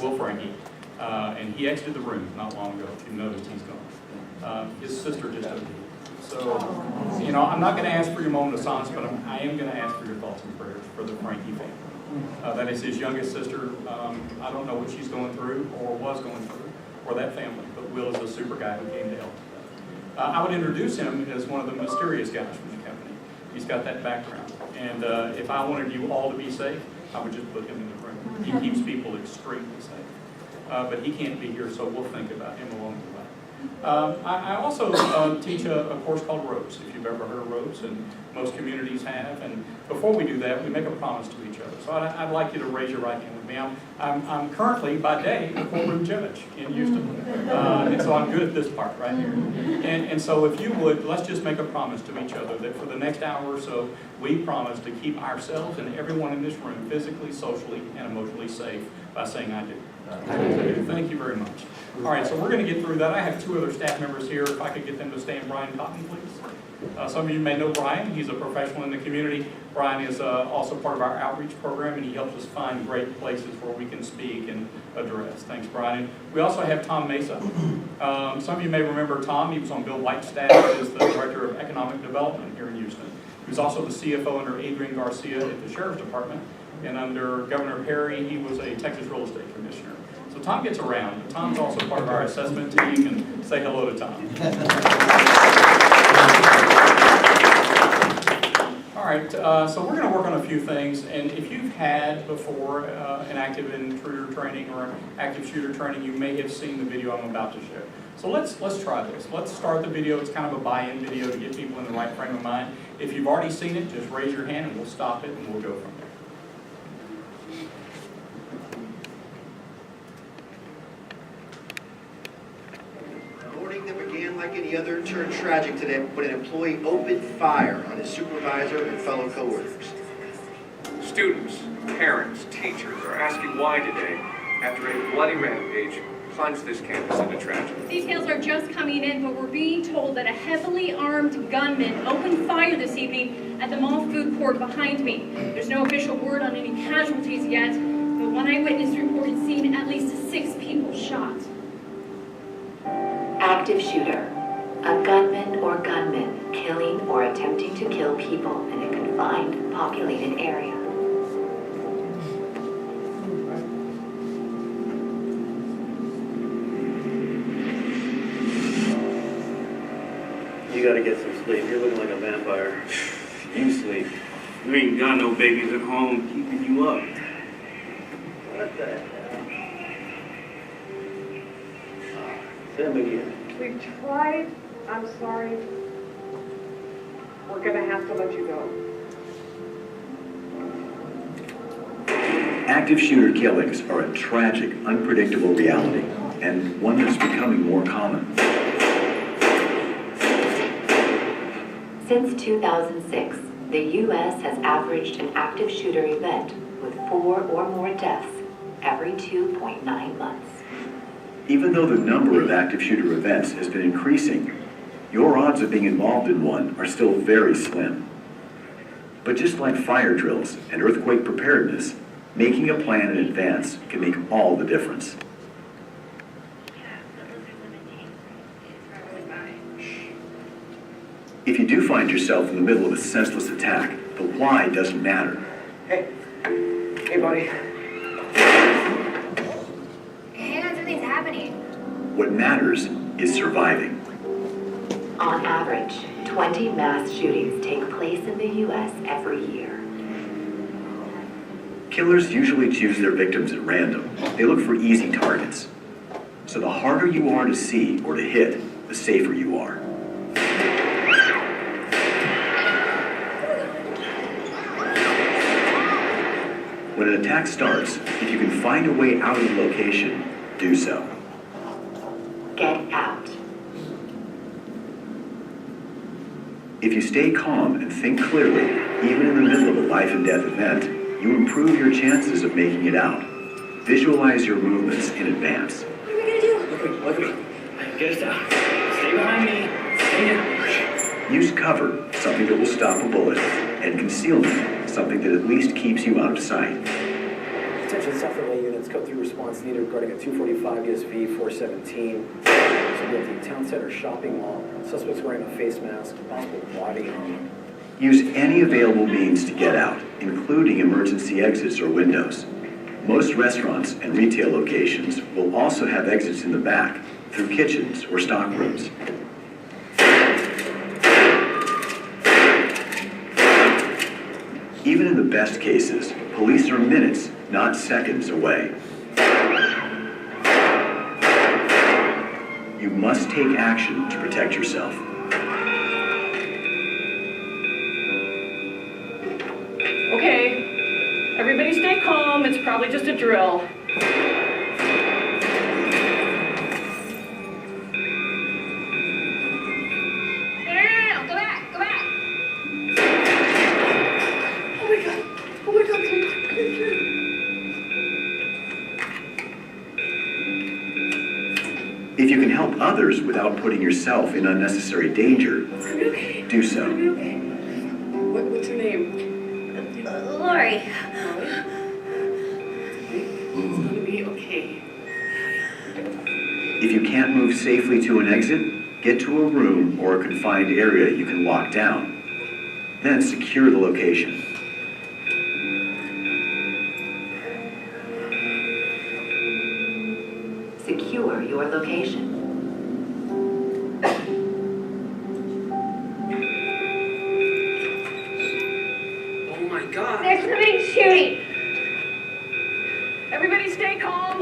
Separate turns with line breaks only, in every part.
Will Frankie, and he exited the room not long ago. If you noticed, he's gone. His sister just opened it. So, you know, I'm not going to ask for your moment of silence, but I am going to ask for your thoughts and prayers for the Frankie family. That is his youngest sister. I don't know what she's going through or was going through, or that family, but Will is a super guy who came to help. I would introduce him as one of the mysterious guys from the company. He's got that background. And if I wanted you all to be safe, I would just put him in the room. He keeps people extremely safe. But he can't be here, so we'll think about him along the way. I also teach a course called Ropes, if you've ever heard of Ropes, and most communities have. And before we do that, we make a promise to each other. So I'd like you to raise your right hand with me. I'm currently, by day, a courtroom judge in Houston. And so I'm good at this part right here. And so if you would, let's just make a promise to each other that for the next hour or so, we promise to keep ourselves and everyone in this room physically, socially, and emotionally safe by saying I do. I do. Thank you very much. All right, so we're going to get through that. I have two other staff members here. If I could get them to stand. Brian Cotton, please. Some of you may know Brian. He's a professional in the community. Brian is also part of our outreach program, and he helps us find great places where we can speak and address. Thanks, Brian. We also have Tom Mesa. Some of you may remember Tom. He was on Bill White's staff as the Director of Economic Development here in Houston. He was also the CFO under Adrian Garcia at the Sheriff's Department. And under Governor Perry, he was a Texas Real Estate Commissioner. So Tom gets around, but Tom's also part of our assessment team, and say hello to Tom. All right, so we're going to work on a few things, and if you've had before an active intruder training or an active shooter training, you may have seen the video I'm about to show. So let's try this. Let's start the video. It's kind of a buy-in video to get people in the right frame of mind. If you've already seen it, just raise your hand and we'll stop it and we'll go from there.
That began like any other turned tragic today when an employee opened fire on his supervisor and fellow coworkers.
Students, parents, teachers are asking why today, after a bloody rampage, plunged this campus into tragedy.
Details are just coming in, but we're being told that a heavily armed gunman opened fire this evening at the mall food court behind me. There's no official word on any casualties yet, but one eyewitness reported seeing at least 6 people shot.
Active shooter, a gunman or gunmen killing or attempting to kill people in a confined, populated area.
You gotta get some sleep. You're looking like a vampire.
You sleep. You ain't got no babies at home keeping you up.
What the hell? Sam again.
We've tried. I'm sorry. We're going to have to let you go.
Active shooter killings are a tragic, unpredictable reality, and one that's becoming more common.
Since 2006, the U.S. has averaged an active shooter event with 4 or more deaths every 2.9 months.
Even though the number of active shooter events has been increasing, your odds of being involved in one are still very slim. But just like fire drills and earthquake preparedness, making a plan in advance can make all the difference. If you do find yourself in the middle of a senseless attack, the why doesn't matter.
Hey buddy.
Something's happening.
What matters is surviving.
On average, 20 mass shootings take place in the U.S. every year.
Killers usually choose their victims at random. They look for easy targets. So the harder you are to see or to hit, the safer you are. When an attack starts, if you can find a way out of the location, do so.
Get out.
If you stay calm and think clearly, even in the middle of a life and death event, you improve your chances of making it out. Visualize your movements in advance.
What are we gonna do?
Look at me. Get us out. Stay behind me. Stay down.
Use cover, something that will stop a bullet, and concealment, something that at least keeps you out of sight.
Attention.
Attention Suffolk Bay units, code 3 response needed regarding a 245 ESV 417. So we have the Town Center shopping mall. Suspects wearing a face mask, possible body armor.
Use any available means to get out, including emergency exits or windows. Most restaurants and retail locations will also have exits in the back through kitchens or stock rooms. Even in the best cases, police are minutes, not seconds away. You must take action to protect yourself.
Okay, everybody stay calm. It's probably just a drill.
No, go back, go back.
If you can help others without putting yourself in unnecessary danger, do so.
What's your name?
Lori.
It's gonna be okay.
If you can't move safely to an exit, get to a room or a confined area you can lock down. Then secure the location.
Secure your location.
Oh my God.
There's somebody shooting.
Everybody stay calm.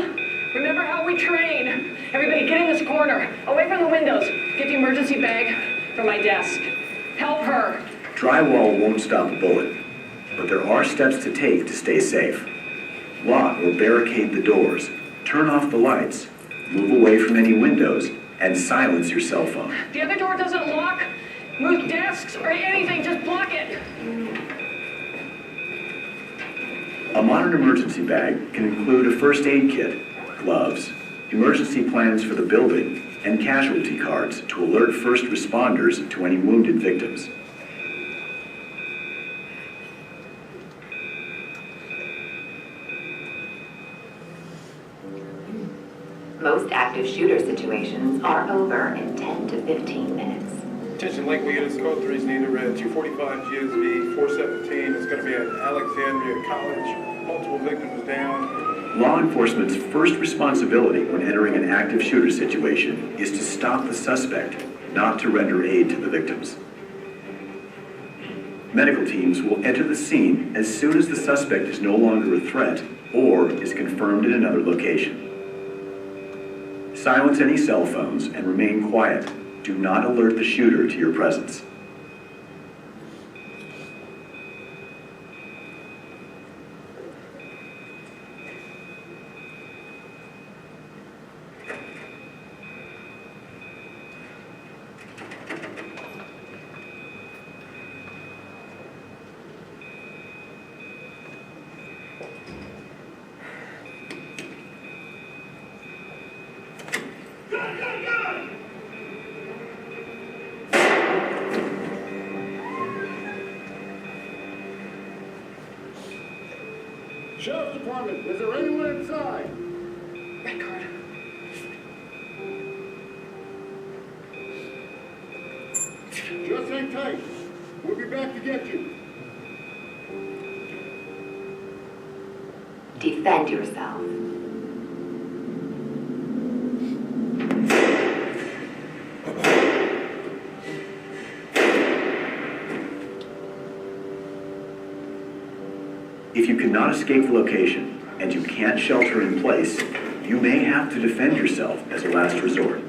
Remember how we train. Everybody get in this corner, away from the windows. Get the emergency bag from my desk. Help her.
Drywall won't stop a bullet, but there are steps to take to stay safe. Lock or barricade the doors, turn off the lights, move away from any windows, and silence your cell phone.
The other door doesn't lock. Move desks or anything, just block it.
A modern emergency bag can include a first aid kit, gloves, emergency plans for the building, and casualty cards to alert first responders to any wounded victims.
Most active shooter situations are over in 10 to 15 minutes.
Attention Lakeway units, code 3 is needed red. 245 GSV 417 is going to be at Alexandria College. Multiple victims down.
Law enforcement's first responsibility when entering an active shooter situation is to stop the suspect, not to render aid to the victims. Medical teams will enter the scene as soon as the suspect is no longer a threat or is confirmed in another location. Silence any cell phones and remain quiet. Do not alert the shooter to your presence.
Sheriff's Department, is there anyone inside?
Red card.
Just hang tight. We'll be back to get you.
Defend yourself.
If you cannot escape the location and you can't shelter in place, you may have to defend yourself as a last resort.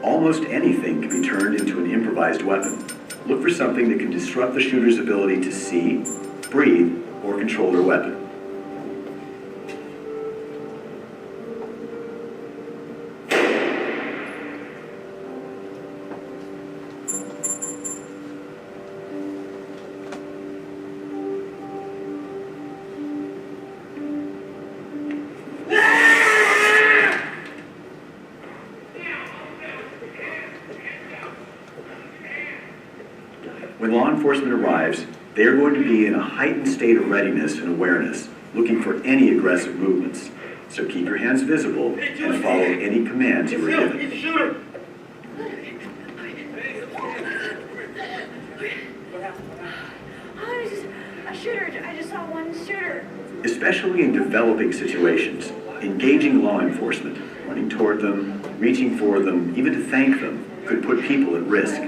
Almost anything can be turned into an improvised weapon. Look for something that can disrupt the shooter's ability to see, breathe, or control their weapon. When law enforcement arrives, they are going to be in a heightened state of readiness and awareness, looking for any aggressive movements. So keep your hands visible and follow any commands you are given.
Shooter!
A shooter. I just saw one shooter.
Especially in developing situations, engaging law enforcement, running toward them, reaching for them, even to thank them, could put people at risk.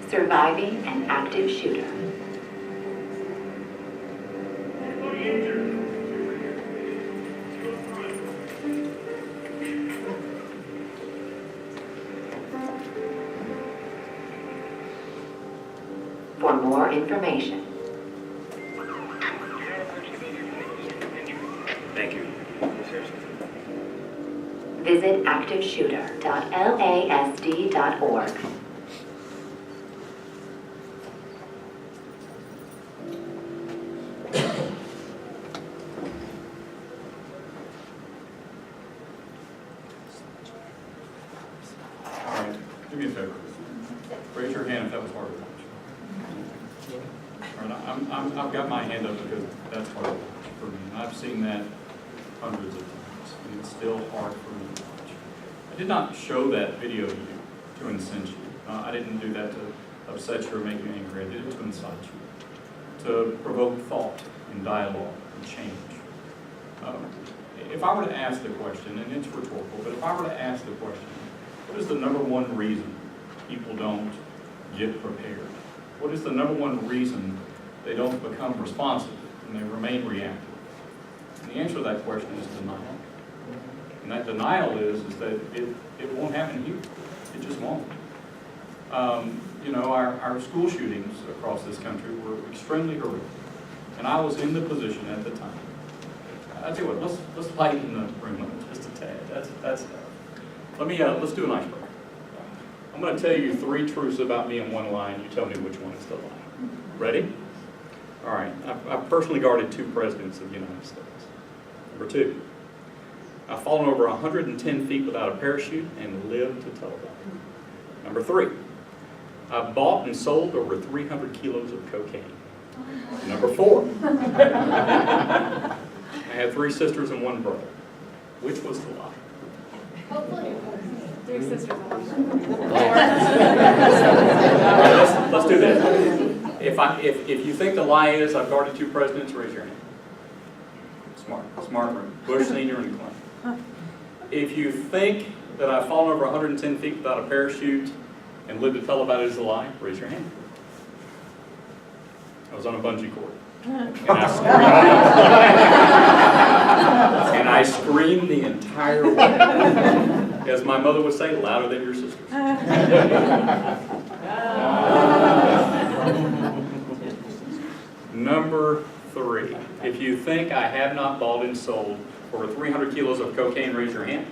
Surviving an active shooter. For more information,
Thank you.
visit activeshooter.lasd.org.
All right, do me a favor. Raise your hand if that was hard to watch. All right, I've got my hand up because that's hard to watch for me. And I've seen that hundreds of times, and it's still hard for me to watch. I did not show that video to you to incense you. I didn't do that to upset you or make you angry. I did it to incite you, to provoke thought and dialogue and change. If I were to ask the question, and it's rhetorical, but if I were to ask the question, what is the number one reason people don't get prepared? What is the number one reason they don't become responsive and they remain reactive? And the answer to that question is denial. And that denial is that it won't happen here. It just won't. You know, our school shootings across this country were extremely horrific. And I was in the position at the time. I tell you what, let's lighten the room just a tad. That's let's do an icebreaker. I'm going to tell you 3 truths about me in one line. You tell me which one is the lie. Ready? All right. I've personally guarded 2 presidents of the United States. Number 2, I've fallen over 110 feet without a parachute and lived to tell about it. Number 3, I've bought and sold over 300 kilos of cocaine. Number 4, I had 3 sisters and 1 brother. Which was the lie?
Hopefully. 3 sisters and 1
Let's do that. If you think the lie is I've guarded 2 presidents, raise your hand. Smart room. Bush Sr. and Clinton. If you think that I've fallen over 110 feet without a parachute and lived to tell about it as a lie, raise your hand. I was on a bungee cord. And I screamed the entire way. As my mother would say, louder than your sisters. Number 3, if you think I have not bought and sold over 300 kilos of cocaine, raise your hand.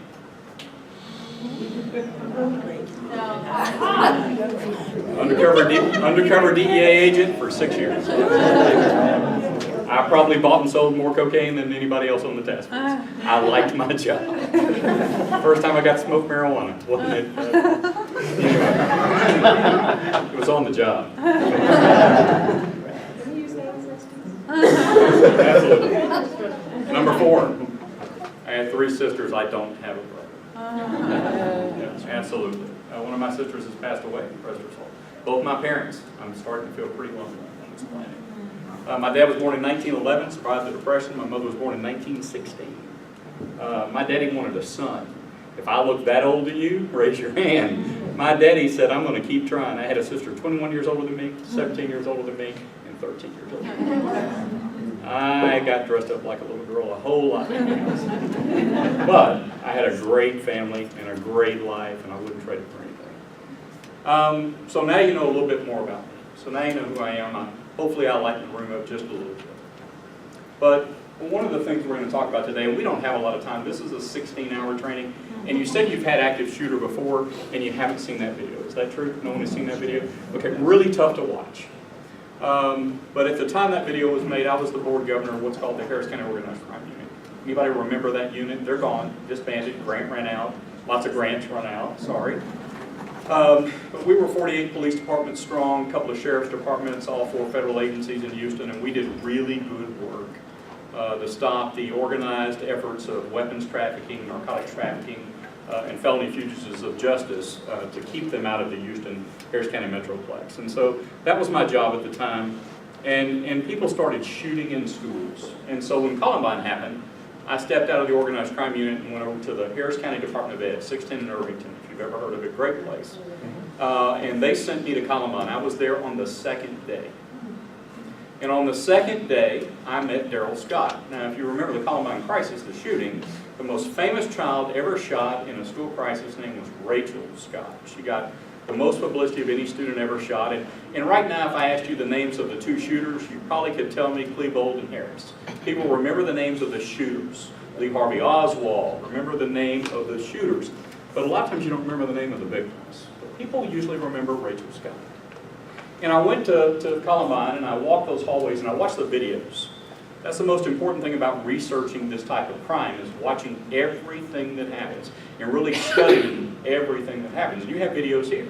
Undercover DEA agent for 6 years. I probably bought and sold more cocaine than anybody else on the task force. I liked my job. First time I got to smoke marijuana, wasn't it? Anyway, it was on the job. Absolutely. Number 4, I had 3 sisters. I don't have a brother. Yes, absolutely. One of my sisters has passed away, rest her soul. Both my parents, I'm starting to feel pretty lonely on this planet. My dad was born in 1911, survived the Depression. My mother was born in 1916. My daddy wanted a son. If I look that old to you, raise your hand. My daddy said, I'm going to keep trying. I had a sister 21 years older than me, 17 years older than me, and 13 years older than me. I got dressed up like a little girl a whole lot. But I had a great family and a great life, and I wouldn't trade it for anything. So now you know a little bit more about me. So now you know who I am. Hopefully I'll lighten the room up just a little bit. But one of the things we're going to talk about today, and we don't have a lot of time, this is a 16-hour training, and you said you've had active shooter before, and you haven't seen that video. Is that true? No one has seen that video? Okay, really tough to watch. But at the time that video was made, I was the board governor of what's called the Harris County Organized Crime Unit. Anybody remember that unit? They're gone, disbanded, grant ran out, lots of grants run out, sorry. But we were 48 police departments strong, a couple of sheriff's departments, all 4 federal agencies in Houston, and we did really good work to stop the organized efforts of weapons trafficking, narcotics trafficking, and felony fugitives of justice to keep them out of the Houston, Harris County Metroplex. And so that was my job at the time. And people started shooting in schools. And so when Columbine happened, I stepped out of the organized crime unit and went over to the Harris County Department of Ed, 610 in Irvington, if you've ever heard of it, great place. And they sent me to Columbine. I was there on the 2nd day. And on the 2nd day, I met Darrell Scott. Now, if you remember the Columbine crisis, the shooting, the most famous child ever shot in a school crisis name was Rachel Scott. She got the most publicity of any student ever shot. And right now, if I asked you the names of the 2 shooters, you probably could tell me Klebold and Harris. People remember the names of the shooters. Lee Harvey Oswald, remember the name of the shooters. But a lot of times you don't remember the name of the victims. But people usually remember Rachel Scott. And I went to Columbine and I walked those hallways and I watched the videos. That's the most important thing about researching this type of crime, is watching everything that happens and really studying everything that happens. And you have videos here.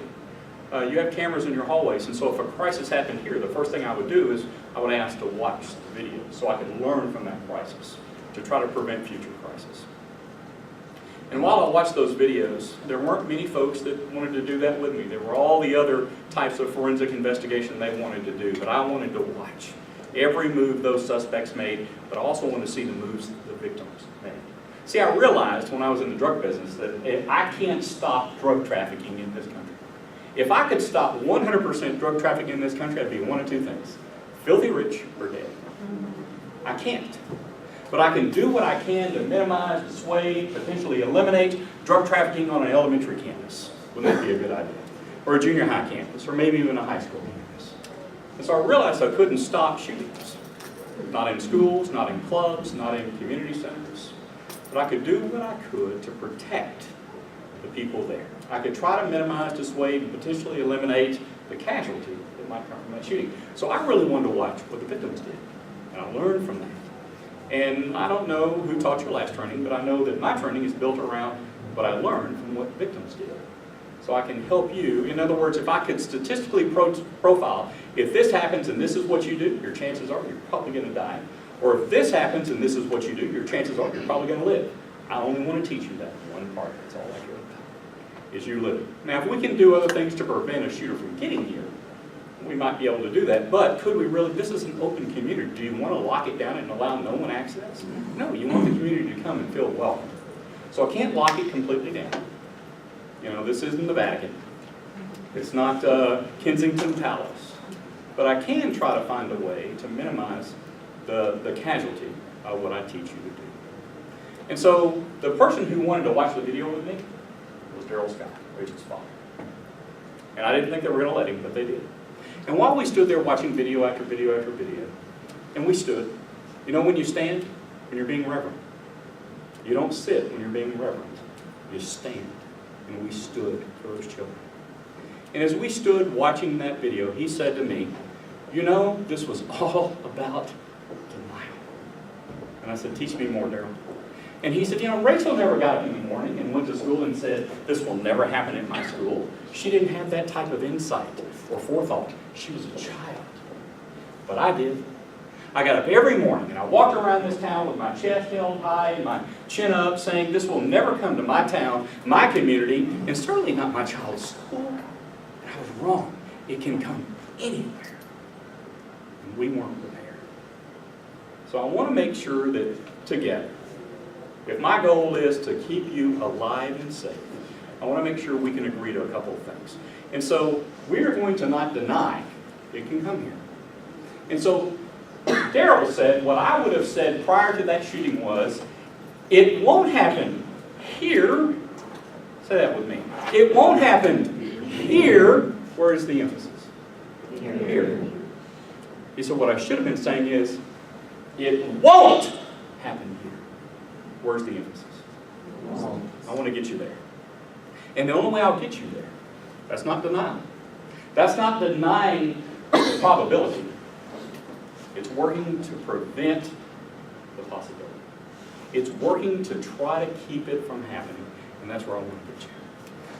You have cameras in your hallways, and so if a crisis happened here, the first thing I would do is I would ask to watch the video so I could learn from that crisis to try to prevent future crises. And while I watched those videos, there weren't many folks that wanted to do that with me. There were all the other types of forensic investigation they wanted to do, but I wanted to watch every move those suspects made, but I also wanted to see the moves the victims made. See, I realized when I was in the drug business that I can't stop drug trafficking in this country. If I could stop 100% drug trafficking in this country, I'd be one of 2 things: filthy rich or dead. I can't. But I can do what I can to minimize, dissuade, potentially eliminate drug trafficking on an elementary campus. Wouldn't that be a good idea? Or a junior high campus, or maybe even a high school campus. And so I realized I couldn't stop shootings. Not in schools, not in clubs, not in community centers. But I could do what I could to protect the people there. I could try to minimize, dissuade, and potentially eliminate the casualty that might come from that shooting. So I really wanted to watch what the victims did. And I learned from that. And I don't know who taught your last training, but I know that my training is built around what I learned from what victims did. So I can help you. In other words, if I could statistically profile, if this happens and this is what you do, your chances are you're probably going to die. Or if this happens and this is what you do, your chances are you're probably going to live. I only want to teach you that one part. That's all I care about, is you live. Now, if we can do other things to prevent a shooter from getting here, we might be able to do that. But could we really? This is an open community. Do you want to lock it down and allow no one access? No, you want the community to come and feel welcome. So I can't lock it completely down. You know, this isn't the Vatican. It's not Kensington Palace. But I can try to find a way to minimize the casualty of what I teach you to do. And so the person who wanted to watch the video with me was Darrell Scott, Rachel's father. And I didn't think they were going to let him, but they did. And while we stood there watching video after video after video, and we stood, you know when you stand? When you're being reverent. You don't sit when you're being reverent. You stand. And we stood for those children. And as we stood watching that video, he said to me, you know, this was all about denial. And I said, teach me more, Darrell. And he said, you know, Rachel never got up in the morning and went to school and said, this will never happen in my school. She didn't have that type of insight or forethought. She was a child. But I did. I got up every morning and I walked around this town with my chest held high and my chin up saying, this will never come to my town, my community, and certainly not my child's school. And I was wrong. It can come anywhere. And we weren't prepared. So I want to make sure that together, if my goal is to keep you alive and safe, I want to make sure we can agree to a couple of things. And so we are going to not deny it can come here. And so Darrell said, what I would have said prior to that shooting was, it won't happen here. Say that with me. It won't happen here. Where is the emphasis? Here. He said, what I should have been saying is, it won't happen here. Where's the emphasis? I want to get you there. And the only way I'll get you there, that's not denial. That's not denying the probability. It's working to prevent the possibility. It's working to try to keep it from happening, and that's where I want to put you.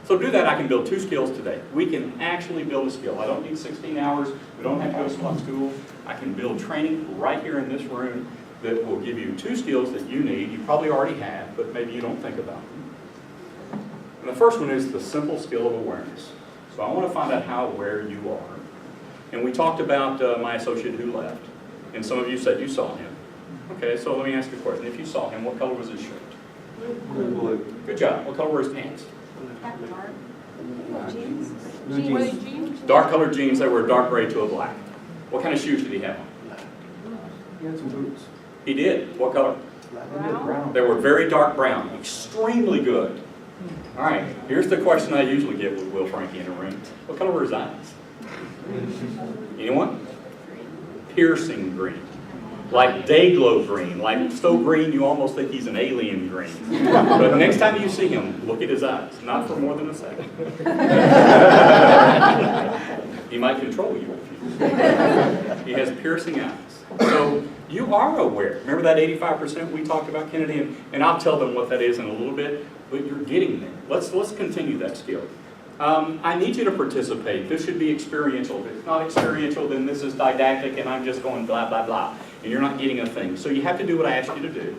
So to do that, I can build 2 skills today. We can actually build a skill. I don't need 16 hours. We don't have to go to SWAT school. I can build training right here in this room that will give you 2 skills that you need. You probably already have, but maybe you don't think about them. And the first one is the simple skill of awareness. So I want to find out how aware you are. And we talked about my associate who left. And some of you said you saw him. Okay, so let me ask you a question. If you saw him, what color was his shirt?
Blue.
Good job. What color were his pants?
Jeans.
Dark colored jeans. They were dark gray to a black. What kind of shoes did he have on?
He had some boots.
He did. What color?
Brown.
They were very dark brown. Extremely good. All right, here's the question I usually get with Will Frankie in a room. What color were his eyes? Anyone? Piercing green. Like day glow green. Like so green you almost think he's an alien green. But next time you see him, look at his eyes. Not for more than a second. He might control you if you. He has piercing eyes. So you are aware. Remember that 85% we talked about, Kennedy? And I'll tell them what that is in a little bit, but you're getting there. Let's continue that skill. I need you to participate. This should be experiential. If it's not experiential, then this is didactic and I'm just going blah, blah, blah. And you're not getting a thing. So you have to do what I asked you to do.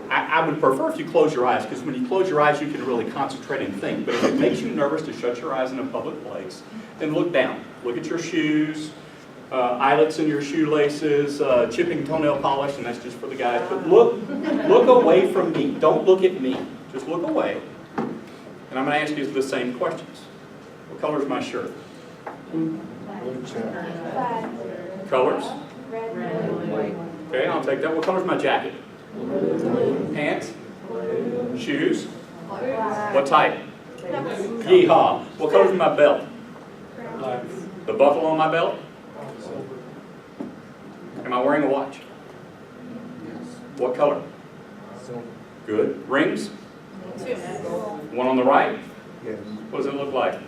I would prefer if you close your eyes, because when you close your eyes, you can really concentrate and think. But if it makes you nervous to shut your eyes in a public place, then look down. Look at your shoes, eyelets in your shoelaces, chipping toenail polish, and that's just for the guys. But look away from me. Don't look at me. Just look away. And I'm going to ask you the same questions. What color is my shirt? Colors?
Red, white.
Okay, I'll take that. What color is my jacket? Pants? Shoes? What type? Yeehaw. What color is my belt? The buckle on my belt? Am I wearing a watch? What color? Good. Rings? One on the right?
Yes.
What does it look like?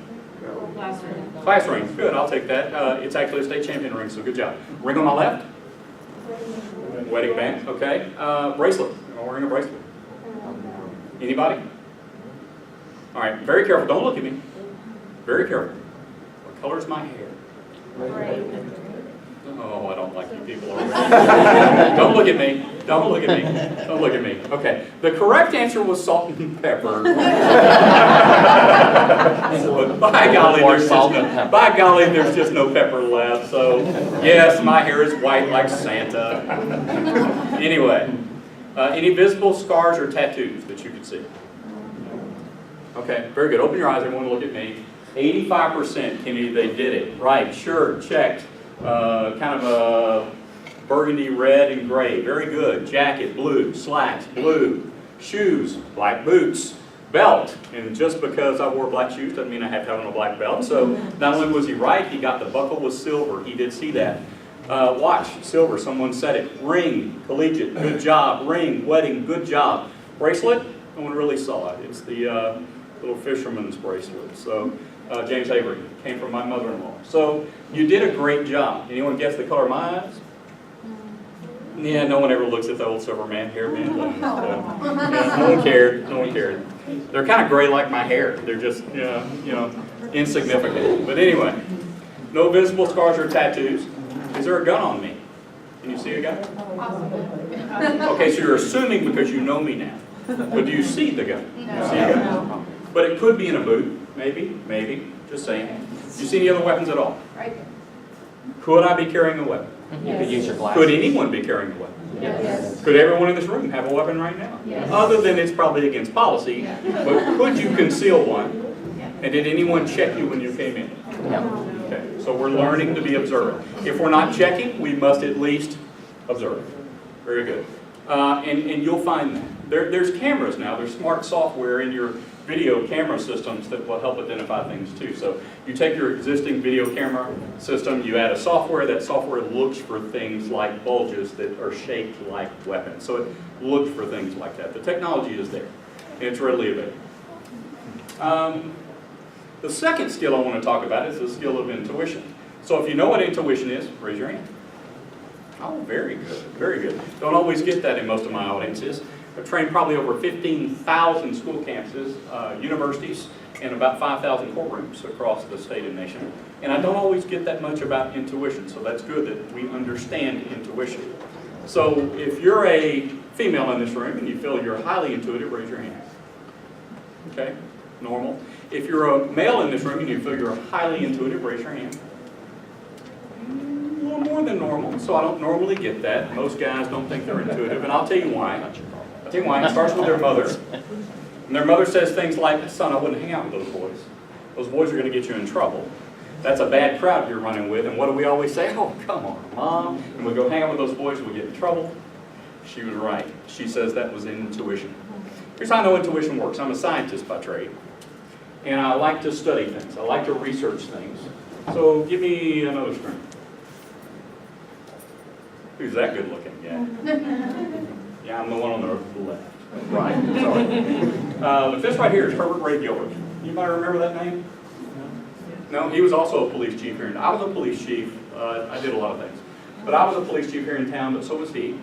Class ring. Good, I'll take that. It's actually a state champion ring, so good job. Ring on my left? Wedding band, okay. Bracelet. Am I wearing a bracelet? Anybody? All right, very careful. Don't look at me. Very careful. What color is my hair? Oh, I don't like you people already. Don't look at me. Don't look at me. Don't look at me. Okay. The correct answer was salt and pepper. But by golly, there's just no pepper left. So, yes, my hair is white like Santa. Anyway, any visible scars or tattoos that you can see? Okay, very good. Open your eyes. Everyone look at me. 85%, Kennedy, they did it. Right, sure, checked. Kind of a burgundy, red, and gray. Very good. Jacket, blue. Slacks, blue. Shoes, black boots. Belt, and just because I wore black shoes doesn't mean I have to have on a black belt. So not only was he right, he got the buckle was silver. He did see that. Watch, silver, someone said it. Ring, collegiate, good job. Ring, wedding, good job. Bracelet, no one really saw it. It's the little fisherman's bracelet. So James Avery came from my mother-in-law. So you did a great job. Anyone guess the color of my eyes? Yeah, no one ever looks at the old silver hair band. So, yeah, no one cared. No one cared. They're kind of gray like my hair. They're just, insignificant. But anyway, no visible scars or tattoos. Is there a gun on me? Can you see a gun? Okay, so you're assuming because you know me now. But do you see the gun? You see a gun? But it could be in a boot. Maybe. Just saying. Do you see any other weapons at all? Could I be carrying a weapon?
You could use your glasses.
Could anyone be carrying a weapon?
Yes.
Could everyone in this room have a weapon right now?
Yes.
Other than it's probably against policy, but could you conceal one? And did anyone check you when you came in? Okay, so we're learning to be observant. If we're not checking, we must at least observe. Very good. And you'll find that. There's cameras now. There's smart software in your video camera systems that will help identify things too. So you take your existing video camera system, you add a software, that software looks for things like bulges that are shaped like weapons. So it looks for things like that. The technology is there, and it's readily available. The second skill I want to talk about is the skill of intuition. So if you know what intuition is, raise your hand. Oh, very good, very good. Don't always get that in most of my audiences. I've trained probably over 15,000 school campuses, universities, and about 5,000 courtrooms across the state and nation. And I don't always get that much about intuition, so that's good that we understand intuition. So if you're a female in this room and you feel you're highly intuitive, raise your hand. Okay, normal. If you're a male in this room and you feel you're highly intuitive, raise your hand. A little more than normal, so I don't normally get that. Most guys don't think they're intuitive, and I'll tell you why. I'll tell you why. It starts with their mother. And their mother says things like, son, I wouldn't hang out with those boys. Those boys are going to get you in trouble. That's a bad crowd you're running with. And what do we always say? Oh, come on, Mom. And we go hang out with those boys and we get in trouble. She was right. She says that was intuition. Here's how I know intuition works. I'm a scientist by trade. And I like to study things. I like to research things. So give me another screen. Who's that good looking? Yeah. Yeah, I'm the one on the left. Right, sorry. This right here is Herbert Ray Gilbert. Anybody remember that name? No, he was also a police chief here. I was a police chief. I did a lot of things. But I was a police chief here in town, but so was he.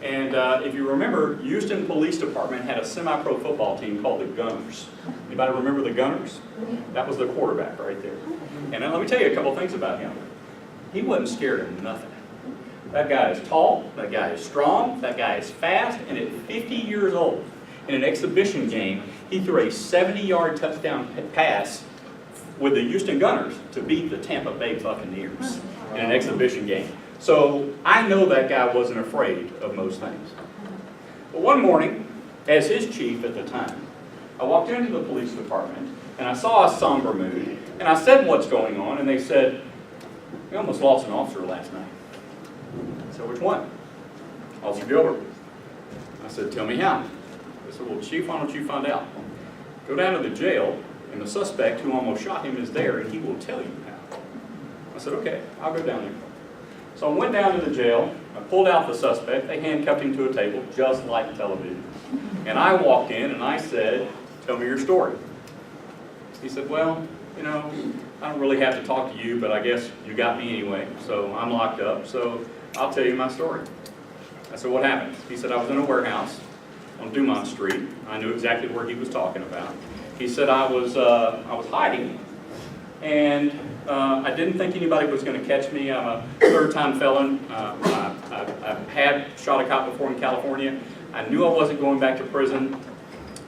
And if you remember, Houston Police Department had a semi-pro football team called the Gunners. Anybody remember the Gunners? That was the quarterback right there. And let me tell you a couple things about him. He wasn't scared of nothing. That guy is tall, that guy is strong, that guy is fast, and at 50 years old, in an exhibition game, he threw a 70-yard touchdown pass with the Houston Gunners to beat the Tampa Bay Buccaneers in an exhibition game. So I know that guy wasn't afraid of most things. But one morning, as his chief at the time, I walked into the police department, and I saw a somber mood, and I said, what's going on? And they said, we almost lost an officer last night. So which one? Officer Gilbert. I said, tell me how. They said, well, Chief, why don't you find out? Go down to the jail, and the suspect who almost shot him is there, and he will tell you how. I said, okay, I'll go down there. So I went down to the jail, I pulled out the suspect, they handcuffed him to a table, just like television. And I walked in and I said, tell me your story. He said, well, you know, I don't really have to talk to you, but I guess you got me anyway, so I'm locked up, so I'll tell you my story. I said, what happened? He said, I was in a warehouse on Dumont Street. I knew exactly where he was talking about. He said, I was hiding, and I didn't think anybody was going to catch me. I'm a third-time felon. I had shot a cop before in California. I knew I wasn't going back to prison.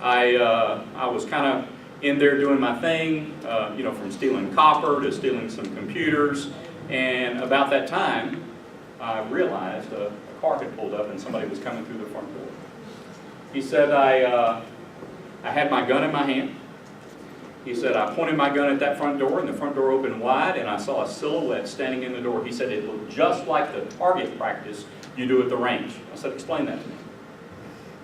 I was kind of in there doing my thing, you know, from stealing copper to stealing some computers. And about that time, I realized a car had pulled up and somebody was coming through the front door. He said, I had my gun in my hand. He said, I pointed my gun at that front door, and the front door opened wide, and I saw a silhouette standing in the door. He said, it looked just like the target practice you do at the range. I said, explain that to me.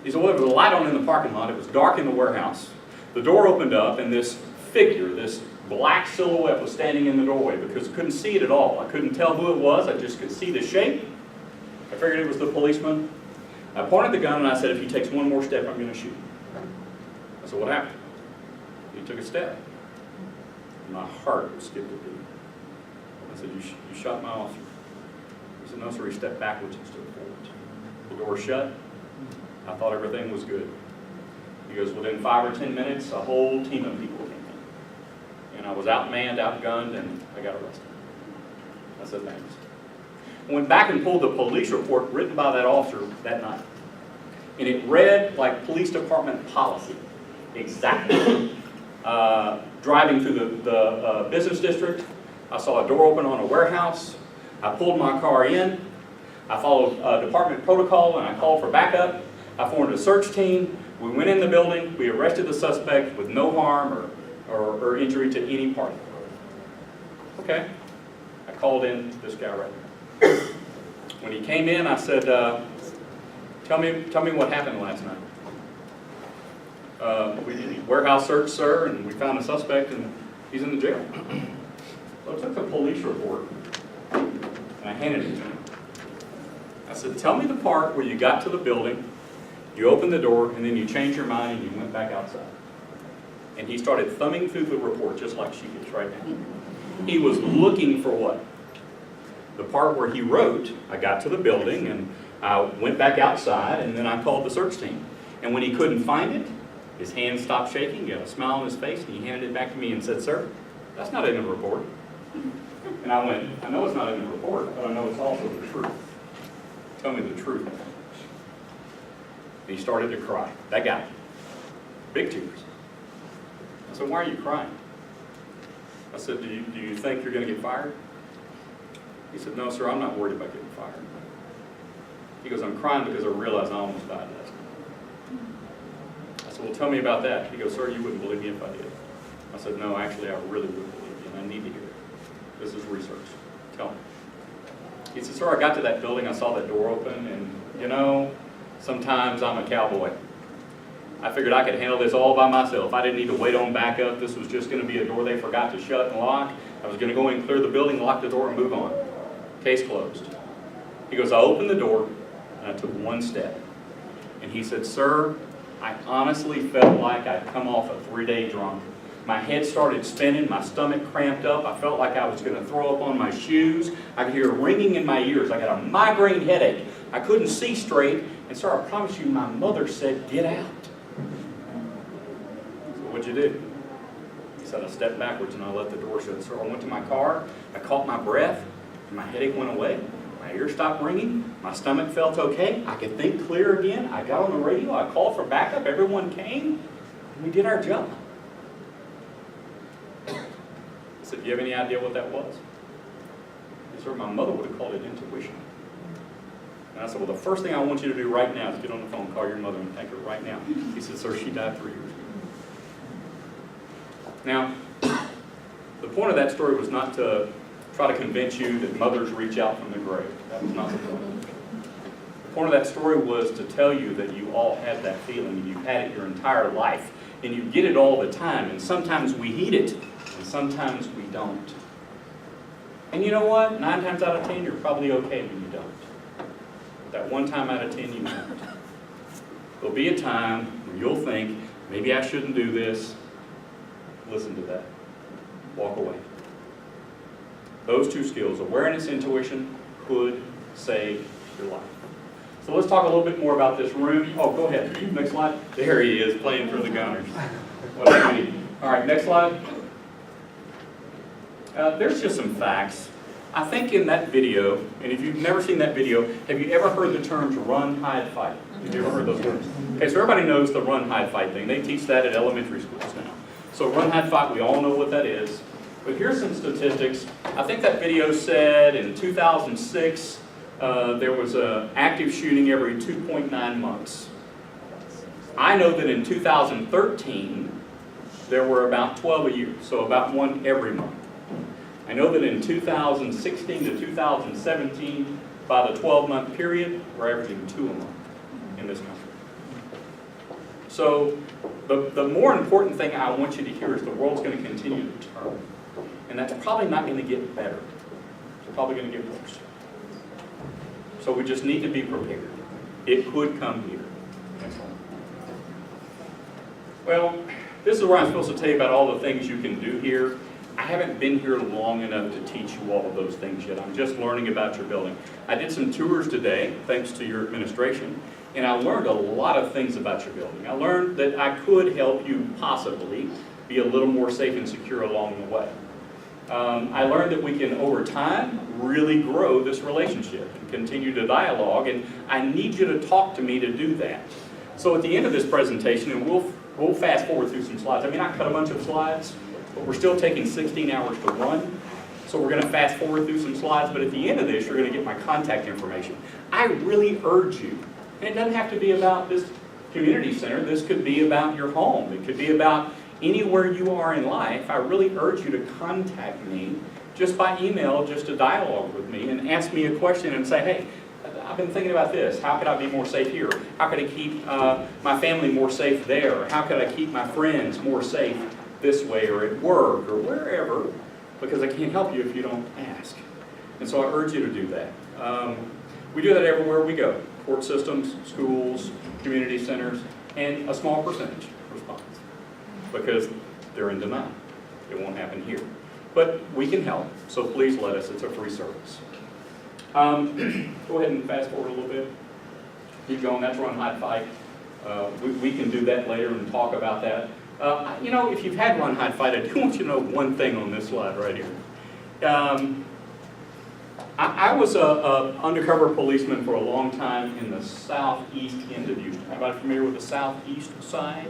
He said, well, there was a light on in the parking lot. It was dark in the warehouse. The door opened up, and this figure, this black silhouette was standing in the doorway because I couldn't see it at all. I couldn't tell who it was. I just could see the shape. I figured it was the policeman. I pointed the gun, and I said, if he takes one more step, I'm going to shoot. I said, what happened? He took a step. My heart skipped a beat. I said, you shot my officer. He said, no, sir. He stepped backwards and stood forward. The door shut. I thought everything was good. He goes, within 5 or 10 minutes, a whole team of people came in. And I was outmanned, outgunned, and I got arrested. I said, thanks. I went back and pulled the police report written by that officer that night. And it read like police department policy. Exactly. Driving through the business district, I saw a door open on a warehouse. I pulled my car in. I followed department protocol and I called for backup. I formed a search team. We went in the building. We arrested the suspect with no harm or injury to any party. Okay. I called in this guy right there. When he came in, I said, tell me what happened last night. We did a warehouse search, sir, and we found a suspect, and he's in the jail. So I took the police report, and I handed it to him. I said, tell me the part where you got to the building, you opened the door, and then you changed your mind, and you went back outside. And he started thumbing through the report, just like she is right now. He was looking for what? The part where he wrote, I got to the building, and I went back outside, and then I called the search team. And when he couldn't find it, his hand stopped shaking, he had a smile on his face, and he handed it back to me and said, "Sir, that's not in the report." And I went, "I know it's not in the report, but I know it's also the truth. Tell me the truth." And he started to cry. That guy. Big tears. I said, "Why are you crying?" I said, do you think you're going to get fired?" He said, "No, sir, I'm not worried about getting fired." He goes, "I'm crying because I realized I almost died last night." I said, "Well, tell me about that." He goes, "Sir, you wouldn't believe me if I did." I said, "No, actually, I really would believe you, and I need to hear it. This is research. Tell me." He said, "Sir, I got to that building, I saw that door open, and you know, sometimes I'm a cowboy. I figured I could handle this all by myself. I didn't need to wait on backup. This was just going to be a door they forgot to shut and lock. I was going to go in, clear the building, lock the door, and move on. Case closed." He goes, "I opened the door, and I took one step." And he said, "Sir, I honestly felt like I'd come off a 3-day drunk. My head started spinning, my stomach cramped up, I felt like I was going to throw up on my shoes. I could hear ringing in my ears. I got a migraine headache. I couldn't see straight. And sir, I promise you, my mother said, 'Get out.'" So what'd you do? He said, "I stepped backwards and I let the door shut. So I went to my car, I caught my breath, and my headache went away. My ears stopped ringing, my stomach felt okay, I could think clear again. I got on the radio, I called for backup, everyone came, and we did our job." I said, "Do you have any idea what that was?" He said, "My mother would have called it intuition." And I said, "Well, the first thing I want you to do right now is get on the phone, call your mother and thank her right now." He said, "Sir, she died 3 years ago." Now, the point of that story was not to try to convince you that mothers reach out from the grave. That was not the point. The point of that story was to tell you that you all have that feeling, and you've had it your entire life, and you get it all the time, and sometimes we heed it, and sometimes we don't. And you know what? 9 times out of 10, you're probably okay when you don't. But that 1 time out of 10, you won't. There'll be a time when you'll think, maybe I shouldn't do this. Listen to that. Walk away. Those 2 skills, awareness, intuition, could save your life. So let's talk a little bit more about this room. Oh, go ahead. Next slide. There he is, playing for the Gunners. What do you need? All right, next slide. There's just some facts. I think in that video, and if you've never seen that video, have you ever heard the terms run, hide, fight? Have you ever heard those terms? Okay, so everybody knows the run, hide, fight thing. They teach that at elementary schools now. So run, hide, fight, we all know what that is. But here's some statistics. I think that video said in 2006, there was an active shooting every 2.9 months. I know that in 2013, there were about 12 a year, so about 1 every month. I know that in 2016 to 2017, by the 12-month period, we're averaging 2 a month in this country. So the more important thing I want you to hear is the world's going to continue to turn. And that's probably not going to get better. It's probably going to get worse. So we just need to be prepared. It could come here. Next one. Well, this is where I'm supposed to tell you about all the things you can do here. I haven't been here long enough to teach you all of those things yet. I'm just learning about your building. I did some tours today, thanks to your administration, and I learned a lot of things about your building. I learned that I could help you possibly be a little more safe and secure along the way. I learned that we can, over time, really grow this relationship and continue to dialogue, and I need you to talk to me to do that. So at the end of this presentation, and we'll fast forward through some slides. I mean, I cut a bunch of slides, but we're still taking 16 hours to run. So we're going to fast forward through some slides, but at the end of this, you're going to get my contact information. I really urge you, and it doesn't have to be about this community center. This could be about your home. It could be about anywhere you are in life. I really urge you to contact me just by email, just to dialogue with me and ask me a question and say, hey, I've been thinking about this. How could I be more safe here? How could I keep my family more safe there? How could I keep my friends more safe this way or at work or wherever? Because I can't help you if you don't ask. And so I urge you to do that. We do that everywhere we go. Court systems, schools, community centers, and a small percentage responds. Because they're in denial. It won't happen here. But we can help, so please let us. It's a free service. Go ahead and fast forward a little bit. Keep going. That's run, hide, fight. We can do that later and talk about that. You know, if you've had run, hide, fight, I do want you to know one thing on this slide right here. I was an undercover policeman for a long time in the southeast end of Houston. Everybody familiar with the southeast side?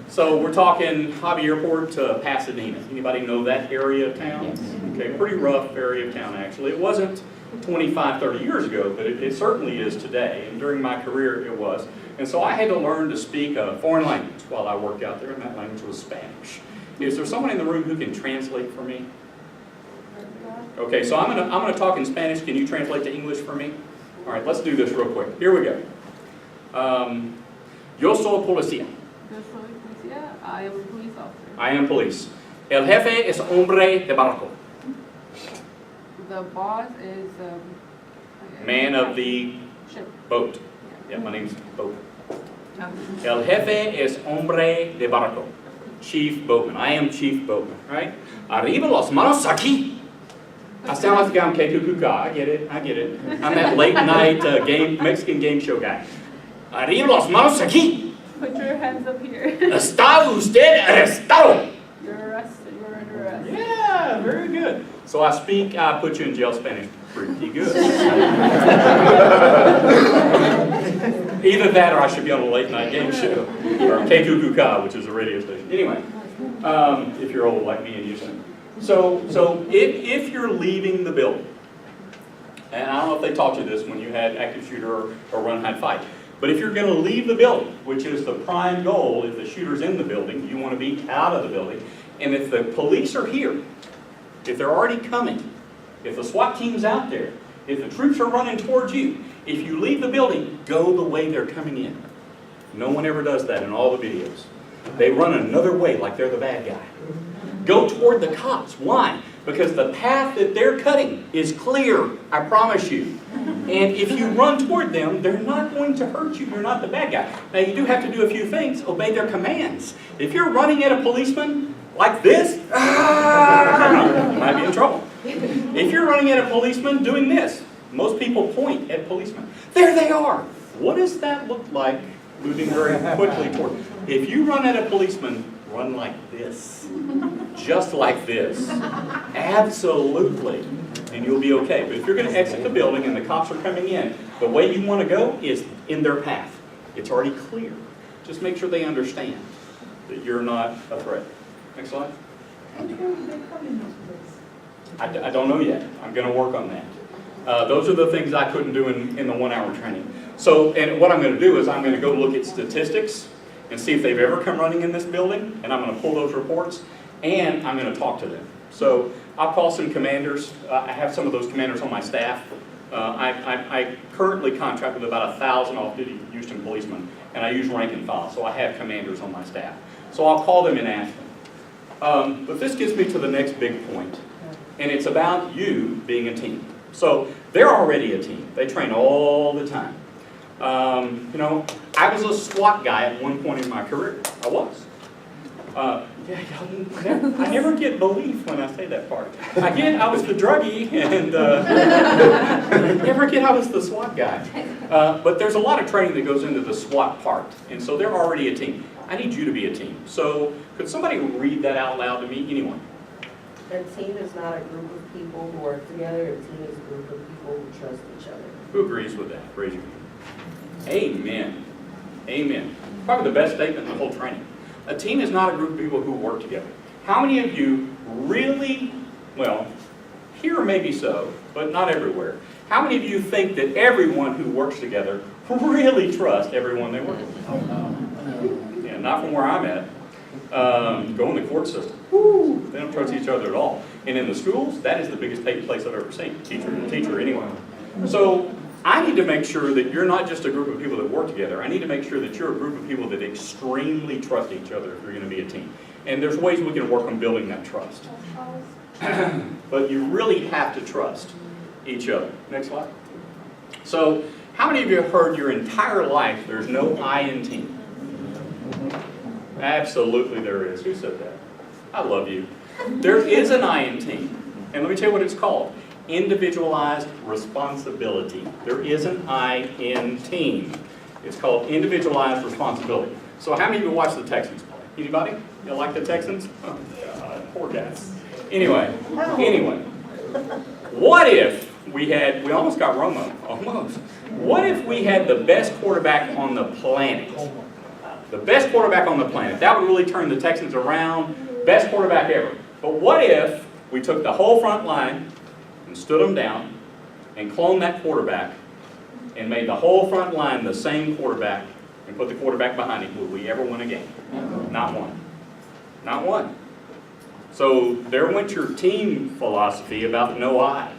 So we're talking Hobby Airport to Pasadena. Anybody know that area of town? Yes. Okay, pretty rough area of town actually. It wasn't 25, 30 years ago, but it certainly is today. And during my career it was. And so I had to learn to speak a foreign language while I worked out there, and that language was Spanish. Is there someone in the room who can translate for me? Okay, so I'm gonna talk in Spanish. Can you translate to English for me? All right, let's do this real quick. Here we go. Yo soy policía.
I am a police officer.
I am police. El jefe es hombre de barco.
The boss is
Man of the
ship.
boat. Yeah, my name's Boat. El jefe es hombre de barco. Chief boatman. I am chief boatman, right? Arriba las manos aquí. I sound like the guy on KQQK. I get it. I'm that late night Mexican game show guy. Arriba las manos aquí.
Put your hands up here.
Está usted arrestado.
You're arrested. You're under arrest.
Yeah, very good. So I put you in jail Spanish pretty good. Either that or I should be on a late night game show. Or KQQK, which is a radio station. Anyway, if you're old like me and you sing. So if you're leaving the building, and I don't know if they taught you this when you had active shooter or run, hide, fight, but if you're going to leave the building, which is the prime goal, if the shooter's in the building, you want to be out of the building. And if the police are here, if they're already coming, if the SWAT team's out there, if the troops are running towards you, if you leave the building, go the way they're coming in. No one ever does that in all the videos. They run another way like they're the bad guy. Go toward the cops. Why? Because the path that they're cutting is clear, I promise you. And if you run toward them, they're not going to hurt you. You're not the bad guy. Now, you do have to do a few things. Obey their commands. If you're running at a policeman like this, you might be in trouble. If you're running at a policeman doing this, most people point at policemen. There they are. What does that look like moving very quickly toward? If you run at a policeman, run like this. Just like this. Absolutely. And you'll be okay. But if you're going to exit the building and the cops are coming in, the way you want to go is in their path. It's already clear. Just make sure they understand that you're not a threat. Next slide. I don't know yet. I'm going to work on that. Those are the things I couldn't do in the 1 hour training. So, and what I'm going to do is I'm going to go look at statistics and see if they've ever come running in this building, and I'm going to pull those reports, and I'm going to talk to them. So I'll call some commanders. I have some of those commanders on my staff. I currently contract with about 1,000 off-duty Houston policemen, and I use rank and file, so I have commanders on my staff. So I'll call them and ask them. But this gets me to the next big point, and it's about you being a team. So they're already a team. They train all the time. You know, I was a SWAT guy at one point in my career. I was. I never get belief when I say that part. I was the druggie, and never get I was the SWAT guy. But there's a lot of training that goes into the SWAT part, and so they're already a team. I need you to be a team. So could somebody read that out loud to me? Anyone?
A team is not a group of people who work together. A team is a group of people who trust each other.
Who agrees with that? Raise your hand. Amen. Amen. Probably the best statement in the whole training. A team is not a group of people who work together. How many of you really, well, here maybe so, but not everywhere. How many of you think that everyone who works together really trusts everyone they work with? Yeah, not from where I'm at. Go in the court system. Woo, they don't trust each other at all. And in the schools, that is the biggest hate place I've ever seen. Teacher to teacher anyway. So I need to make sure that you're not just a group of people that work together. I need to make sure that you're a group of people that extremely trust each other if you're going to be a team. And there's ways we can work on building that trust. But you really have to trust each other. Next slide. So, how many of you have heard your entire life there's no I in team? Absolutely there is. Who said that? I love you. There is an I in team. And let me tell you what it's called. Individualized responsibility. There is an I in team. It's called individualized responsibility. So how many of you watch the Texans play? Anybody? You like the Texans? Oh, God, poor guys. Anyway, what if we almost got Romo, almost. What if we had the best quarterback on the planet? The best quarterback on the planet. That would really turn the Texans around. Best quarterback ever. But what if we took the whole front line and stood them down and cloned that quarterback and made the whole front line the same quarterback and put the quarterback behind him? Would we ever win a game? Not one. Not one. So there went your team philosophy about no I.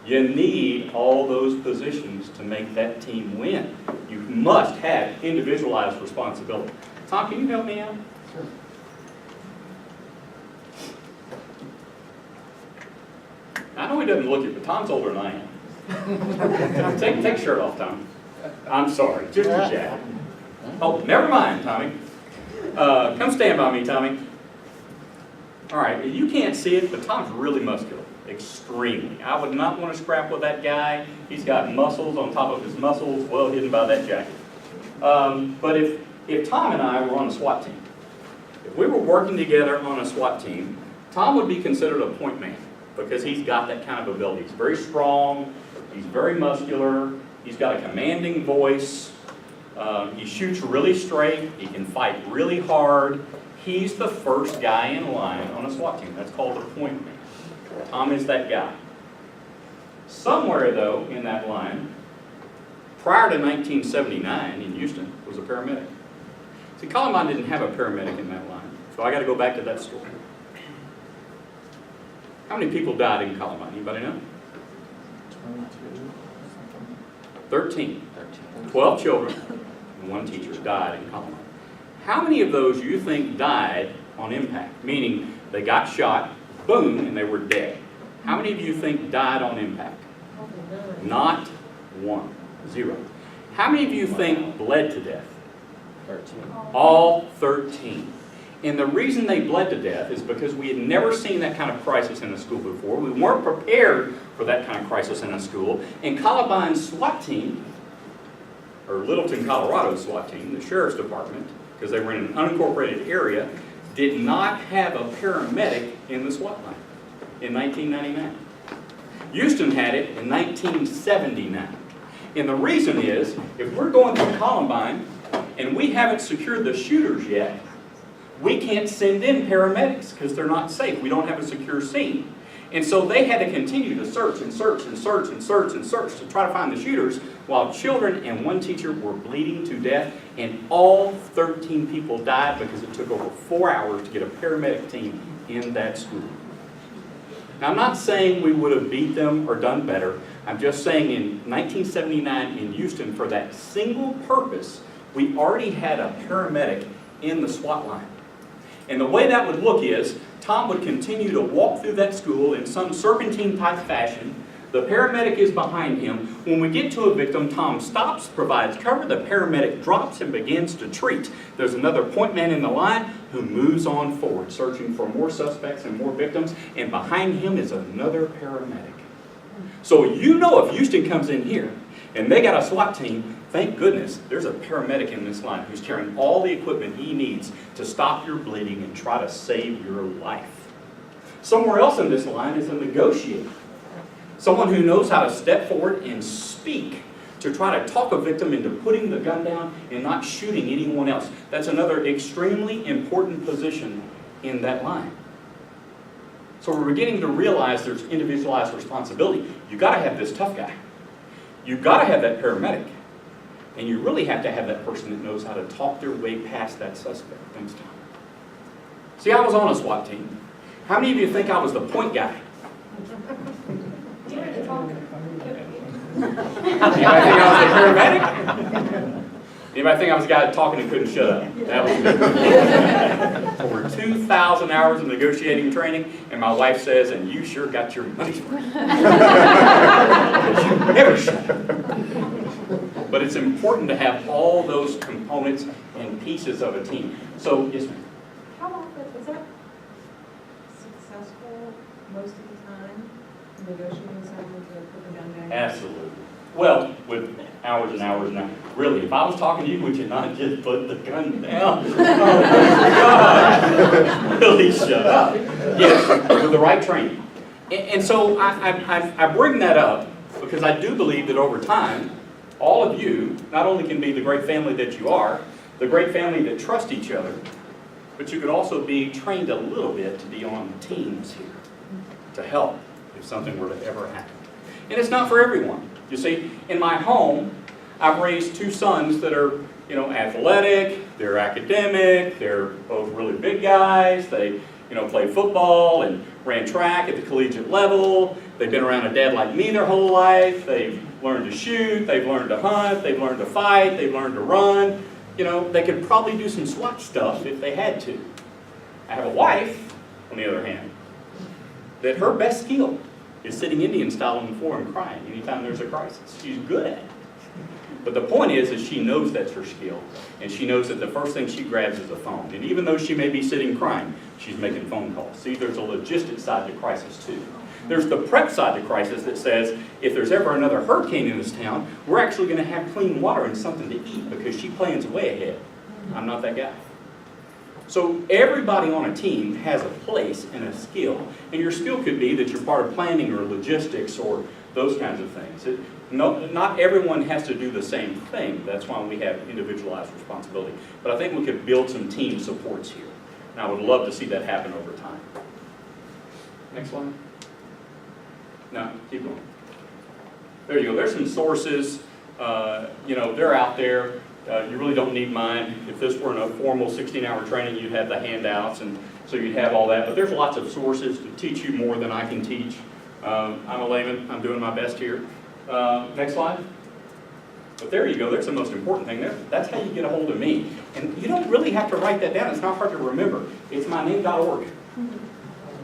You need all those positions to make that team win. You must have individualized responsibility. Tom, can you help me out? Sure. I know he doesn't look it, but Tom's older than I am. Take your shirt off, Tom. I'm sorry, just a jab. Oh, never mind, Tommy. Come stand by me, Tommy. All right, you can't see it, but Tom's really muscular. Extremely. I would not want to scrap with that guy. He's got muscles on top of his muscles, well hidden by that jacket. But if Tom and I were on a SWAT team, if we were working together on a SWAT team, Tom would be considered a point man because he's got that kind of ability. He's very strong, he's very muscular, he's got a commanding voice, he shoots really straight, he can fight really hard. He's the first guy in line on a SWAT team. That's called a point man. Tom is that guy. Somewhere, though, in that line, prior to 1979 in Houston, was a paramedic. See, Columbine didn't have a paramedic in that line, so I got to go back to that story. How many people died in Columbine? Anybody know? 13. 12 children and 1 teacher died in Columbine. How many of those you think died on impact? Meaning they got shot, boom, and they were dead. How many of you think died on impact? Not one. 0. How many of you think bled to death? 13. All 13. And the reason they bled to death is because we had never seen that kind of crisis in a school before. We weren't prepared for that kind of crisis in a school. And Columbine's SWAT team, or Littleton, Colorado's SWAT team, the sheriff's department, because they were in an unincorporated area, did not have a paramedic in the SWAT line in 1999. Houston had it in 1979. And the reason is, if we're going through Columbine and we haven't secured the shooters yet, we can't send in paramedics because they're not safe. We don't have a secure scene. And so they had to continue to search and search and search and search and search to try to find the shooters while children and 1 teacher were bleeding to death, and all 13 people died because it took over 4 hours to get a paramedic team in that school. Now, I'm not saying we would have beat them or done better. I'm just saying in 1979 in Houston, for that single purpose, we already had a paramedic in the SWAT line. And the way that would look is, Tom would continue to walk through that school in some serpentine-type fashion. The paramedic is behind him. When we get to a victim, Tom stops, provides cover, the paramedic drops and begins to treat. There's another point man in the line who moves on forward, searching for more suspects and more victims, and behind him is another paramedic. So you know if Houston comes in here and they got a SWAT team, thank goodness there's a paramedic in this line who's carrying all the equipment he needs to stop your bleeding and try to save your life. Somewhere else in this line is a negotiator. Someone who knows how to step forward and speak to try to talk a victim into putting the gun down and not shooting anyone else. That's another extremely important position in that line. So we're beginning to realize there's individualized responsibility. You've got to have this tough guy. You've got to have that paramedic. And you really have to have that person that knows how to talk their way past that suspect. Thanks, Tom. See, I was on a SWAT team. How many of you think I was the point guy? Anybody think I was the paramedic? Anybody think I was the guy talking and couldn't shut up? That was me. Over 2,000 hours of negotiating training, and my wife says, and you sure got your money's worth. Because you never shut up. But it's important to have all those components and pieces of a team. So, yes, ma'am.
How often, is that successful most of the time, negotiating someone to put the gun down?
Absolutely. Well, with hours and hours and hours. Really, if I was talking to you, would you not just put the gun down? Oh my God. Really shut up. Yes, with the right training. And so I bring that up because I do believe that over time, all of you not only can be the great family that you are, the great family that trust each other, but you could also be trained a little bit to be on teams here to help if something were to ever happen. And it's not for everyone. You see, in my home, I've raised two sons that are, athletic, they're academic, they're both really big guys, they, play football and ran track at the collegiate level, they've been around a dad like me their whole life, they've learned to shoot, they've learned to hunt, they've learned to fight, they've learned to run. They could probably do some SWAT stuff if they had to. I have a wife, on the other hand, that her best skill is sitting Indian style on the floor and crying anytime there's a crisis. She's good at it. But the point is she knows that's her skill, and she knows that the first thing she grabs is a phone. And even though she may be sitting crying, she's making phone calls. See, there's a logistics side to crisis too. There's the prep side to crisis that says, if there's ever another hurricane in this town, we're actually going to have clean water and something to eat because she plans way ahead. I'm not that guy. So everybody on a team has a place and a skill. And your skill could be that you're part of planning or logistics or those kinds of things. Not everyone has to do the same thing. That's why we have individualized responsibility. But I think we could build some team supports here. And I would love to see that happen over time. Next one. No, keep going. There you go. There's some sources. They're out there. You really don't need mine. If this were in a formal 16-hour training, you'd have the handouts, and so you'd have all that. But there's lots of sources to teach you more than I can teach. I'm a layman. I'm doing my best here. Next slide. But there you go. There's the most important thing there. That's how you get a hold of me. And you don't really have to write that down. It's not hard to remember. It's myname.org.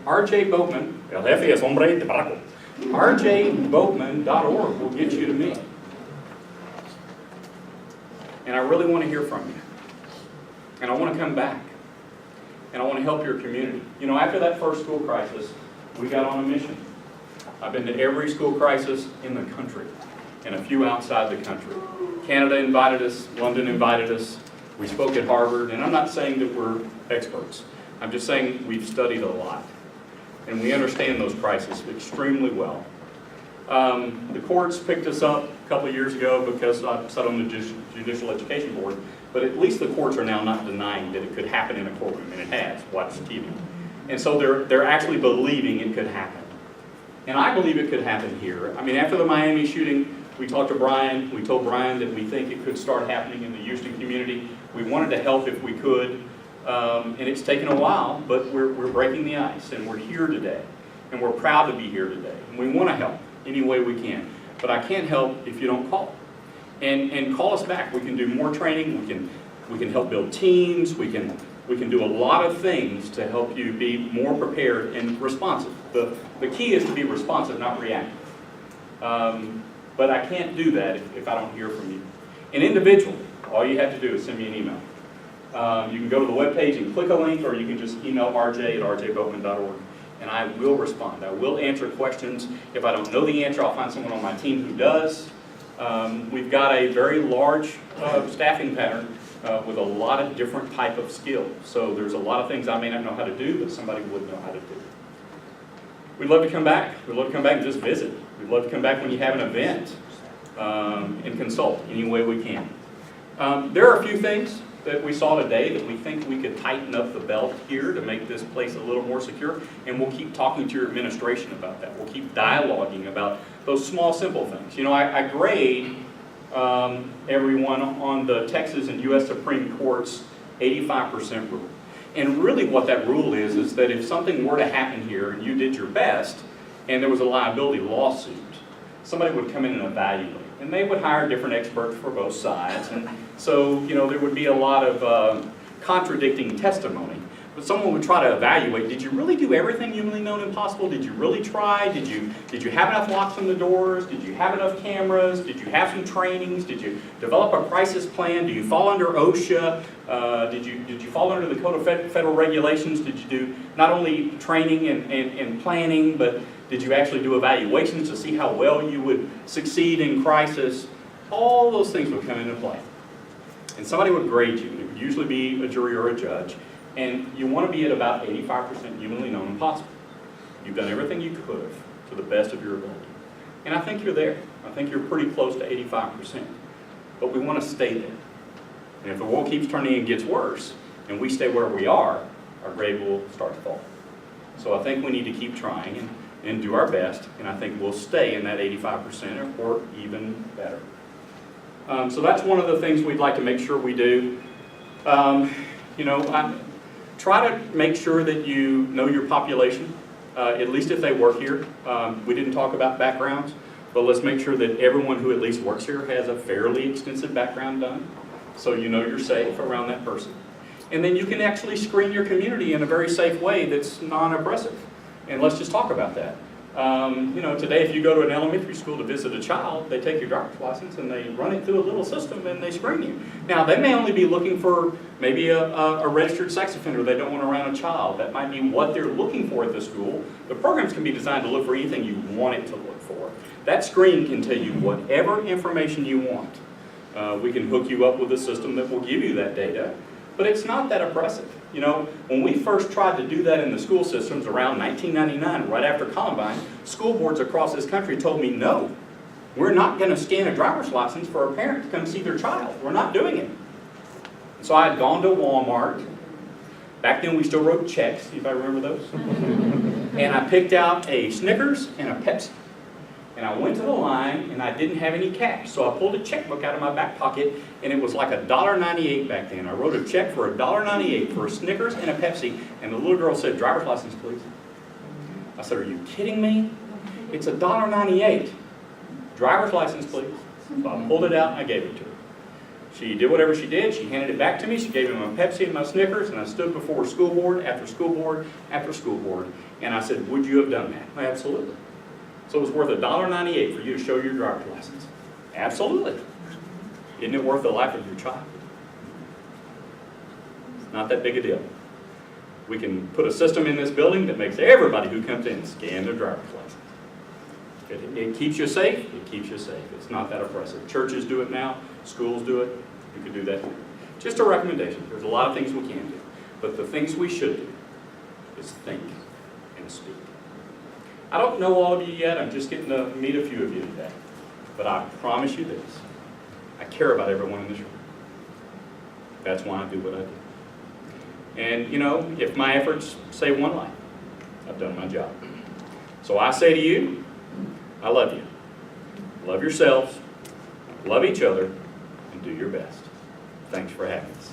R.J. Boatman, el jefe es hombre de barco. rjboatman.org will get you to me. And I really want to hear from you. And I want to come back. And I want to help your community. After that first school crisis, we got on a mission. I've been to every school crisis in the country and a few outside the country. Canada invited us, London invited us. We spoke at Harvard, and I'm not saying that we're experts. I'm just saying we've studied a lot. And we understand those crises extremely well. The courts picked us up a couple of years ago because I sat on the Judicial Education Board, but at least the courts are now not denying that it could happen in a courtroom, and it has. Watch TV. And so they're actually believing it could happen. And I believe it could happen here. I mean, after the Miami shooting, we talked to Brian. We told Brian that we think it could start happening in the Houston community. We wanted to help if we could. And it's taken a while, but we're breaking the ice, and we're here today. And we're proud to be here today. And we want to help any way we can. But I can't help if you don't call. And call us back. We can do more training. We can help build teams. We can do a lot of things to help you be more prepared and responsive. The key is to be responsive, not reactive. But I can't do that if I don't hear from you. And individually, all you have to do is send me an email. You can go to the webpage and click a link, or you can just email rj@rjboatman.org, and I will respond. I will answer questions. If I don't know the answer, I'll find someone on my team who does. We've got a very large staffing pattern with a lot of different type of skills. So there's a lot of things I may not know how to do, but somebody would know how to do. We'd love to come back. We'd love to come back and just visit. We'd love to come back when you have an event and consult any way we can. There are a few things that we saw today that we think we could tighten up the belt here to make this place a little more secure, and we'll keep talking to your administration about that. We'll keep dialoguing about those small, simple things. I grade everyone on the Texas and U.S. Supreme Court's 85% rule. And really what that rule is that if something were to happen here and you did your best and there was a liability lawsuit, somebody would come in and evaluate. And they would hire different experts for both sides. And so, there would be a lot of contradicting testimony. But someone would try to evaluate, did you really do everything humanly known and possible? Did you really try? Did you have enough locks on the doors? Did you have enough cameras? Did you have some trainings? Did you develop a crisis plan? Do you fall under OSHA? Did you fall under the Code of Federal Regulations? Did you do not only training and planning, but did you actually do evaluations to see how well you would succeed in crisis? all those things would come into play. And somebody would grade you. It would usually be a jury or a judge. And you want to be at about 85% humanly known and possible. You've done everything you could have to the best of your ability. And I think you're there. I think you're pretty close to 85%. But we want to stay there. And if the world keeps turning and gets worse, and we stay where we are, our grade will start to fall. So I think we need to keep trying and do our best, and I think we'll stay in that 85% or even better. So that's one of the things we'd like to make sure we do. Try to make sure that you know your population, at least if they work here. We didn't talk about backgrounds, but let's make sure that everyone who at least works here has a fairly extensive background done, so you know you're safe around that person. And then you can actually screen your community in a very safe way that's non-oppressive. And let's just talk about that. Today if you go to an elementary school to visit a child, they take your driver's license and they run it through a little system and they screen you. Now, they may only be looking for maybe a registered sex offender they don't want around a child. That might be what they're looking for at the school. The programs can be designed to look for anything you want it to look for. That screen can tell you whatever information you want. We can hook you up with a system that will give you that data. But it's not that oppressive. When we first tried to do that in the school systems around 1999, right after Columbine, school boards across this country told me, no, we're not going to scan a driver's license for a parent to come see their child. We're not doing it. So I had gone to Walmart. Back then we still wrote checks, if I remember those. And I picked out a Snickers and a Pepsi. And I went to the line, and I didn't have any cash. So I pulled a checkbook out of my back pocket, and it was like $1.98 back then. I wrote a check for $1.98 for a Snickers and a Pepsi, and the little girl said, driver's license, please. I said, are you kidding me? It's $1.98. Driver's license, please. So I pulled it out, and I gave it to her. She did whatever she did. She handed it back to me. She gave me my Pepsi and my Snickers, and I stood before school board after school board after school board, and I said, would you have done that? Absolutely. So it was worth $1.98 for you to show your driver's license. Absolutely. Isn't it worth the life of your child? It's not that big a deal. We can put a system in this building that makes everybody who comes in scan their driver's license. It keeps you safe. It keeps you safe. It's not that oppressive. Churches do it now. Schools do it. You can do that too. Just a recommendation. There's a lot of things we can do. But the things we should do is think and speak. I don't know all of you yet. I'm just getting to meet a few of you today. But I promise you this. I care about everyone in this room. That's why I do what I do. And, if my efforts save one life, I've done my job. So I say to you, I love you. Love yourselves, love each other, and do your best. Thanks for having us.